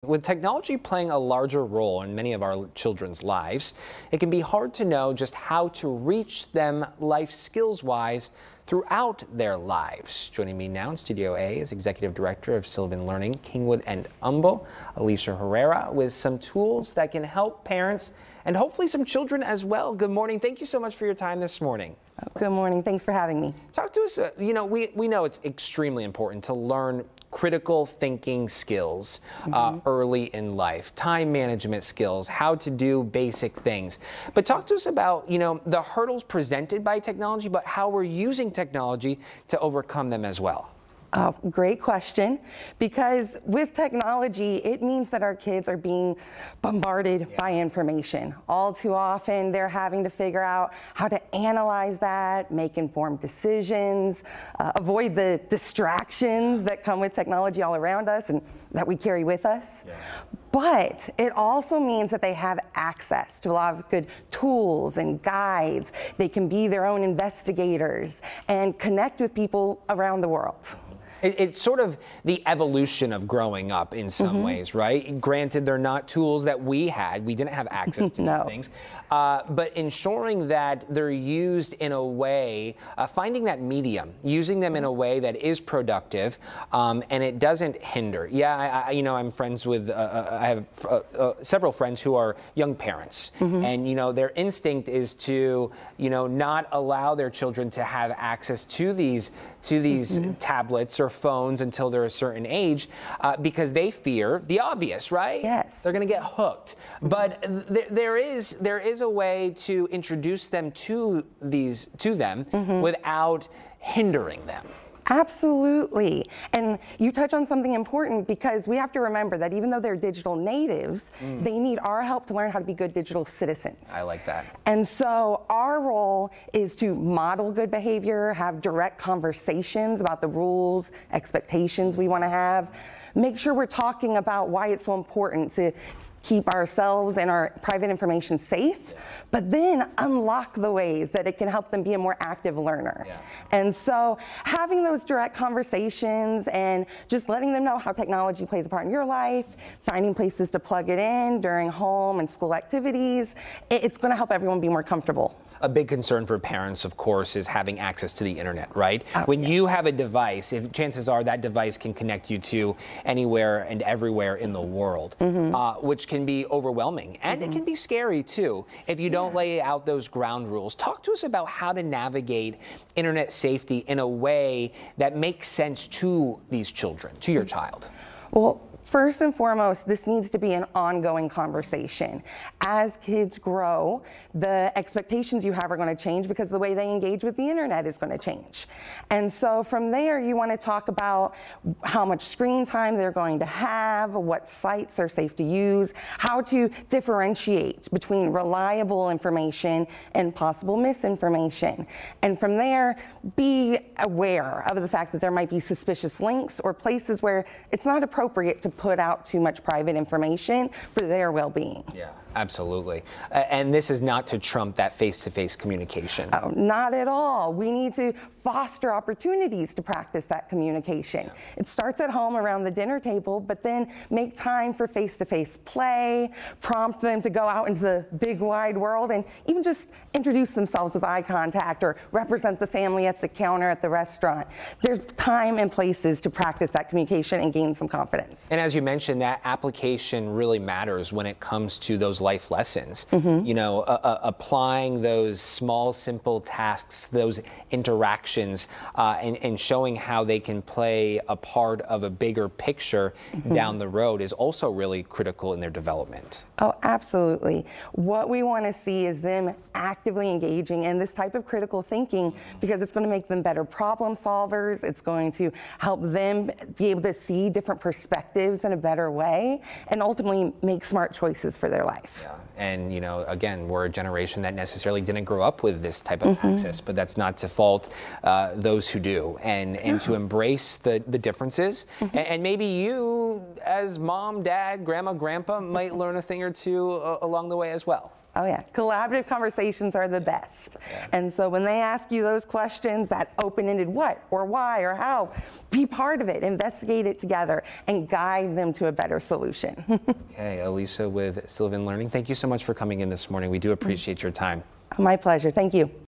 With technology playing a larger role in many of our children's lives, it can be hard to know just how to reach them life skills-wise throughout their lives. Joining me now in Studio A is Executive Director of Sylvan Learning, Kingwood and Umbo, Alysha Herrera, with some tools that can help parents and hopefully some children as well. Good morning. Thank you so much for your time this morning. Good morning. Thanks for having me. Talk to us. We know it's extremely important to learn critical thinking skills early in life, time management skills, how to do basic things. But talk to us about, the hurdles presented by technology, but how we're using technology to overcome them as well. Oh, great question. Because with technology, it means that our kids are being bombarded by information. All too often, they're having to figure out how to analyze that, make informed decisions, avoid the distractions that come with technology all around us and that we carry with us. Yeah. But it also means that they have access to a lot of good tools and guides. They can be their own investigators and connect with people around the world. It's sort of the evolution of growing up in some ways, right? Granted, they're not tools that we had. We didn't have access to these things. But ensuring that they're used in a way, finding that medium, using them in a way that is productive and it doesn't hinder. Yeah, I'm friends with, I have several friends who are young parents. And, their instinct is to, not allow their children to have access to these tablets or phones until they're a certain age because they fear the obvious, right? Yes. They're going to get hooked. But there is a way to introduce them to them without hindering them. Absolutely. And you touch on something important because we have to remember that even though they're digital natives, they need our help to learn how to be good digital citizens. I like that. And so our role is to model good behavior, have direct conversations about the rules, expectations we want to have. Make sure we're talking about why it's so important to keep ourselves and our private information safe, but then unlock the ways that it can help them be a more active learner. And so having those direct conversations and just letting them know how technology plays a part in your life, finding places to plug it in during home and school activities, it's going to help everyone be more comfortable. A big concern for parents, of course, is having access to the internet, right? When you have a device, chances are that device can connect you to anywhere and everywhere in the world, which can be overwhelming. And it can be scary, too, if you don't lay out those ground rules. Talk to us about how to navigate internet safety in a way that makes sense to these children, to your child. Well, first and foremost, this needs to be an ongoing conversation. As kids grow, the expectations you have are going to change because the way they engage with the internet is going to change. And so from there, you want to talk about how much screen time they're going to have, what sites are safe to use, how to differentiate between reliable information and possible misinformation. And from there, be aware of the fact that there might be suspicious links or places where it's not appropriate to put out too much private information for their well-being. Yeah, absolutely. And this is not to trump that face-to-face communication. Oh, not at all. We need to foster opportunities to practice that communication. It starts at home around the dinner table, but then make time for face-to-face play, prompt them to go out into the big wide world and even just introduce themselves with eye contact or represent the family at the counter at the restaurant. There's time and places to practice that communication and gain some confidence. And as you mentioned, that application really matters when it comes to those life lessons. Applying those small, simple tasks, those interactions, and showing how they can play a part of a bigger picture down the road is also really critical in their development. Oh, absolutely. What we want to see is them actively engaging in this type of critical thinking because it's going to make them better problem solvers. It's going to help them be able to see different perspectives in a better way and ultimately make smart choices for their life. Yeah. And, again, we're a generation that necessarily didn't grow up with this type of access, but that's not to fault those who do, and to embrace the differences. And maybe you, as mom, dad, grandma, grandpa, might learn a thing or two along the way as well. Oh yeah, collaborative conversations are the best. Yeah. And so when they ask you those questions, that open-ended what or why or how, be part of it, investigate it together, and guide them to a better solution. Okay, Alysha with Sylvan Learning, thank you so much for coming in this morning. We do appreciate your time. My pleasure. Thank you.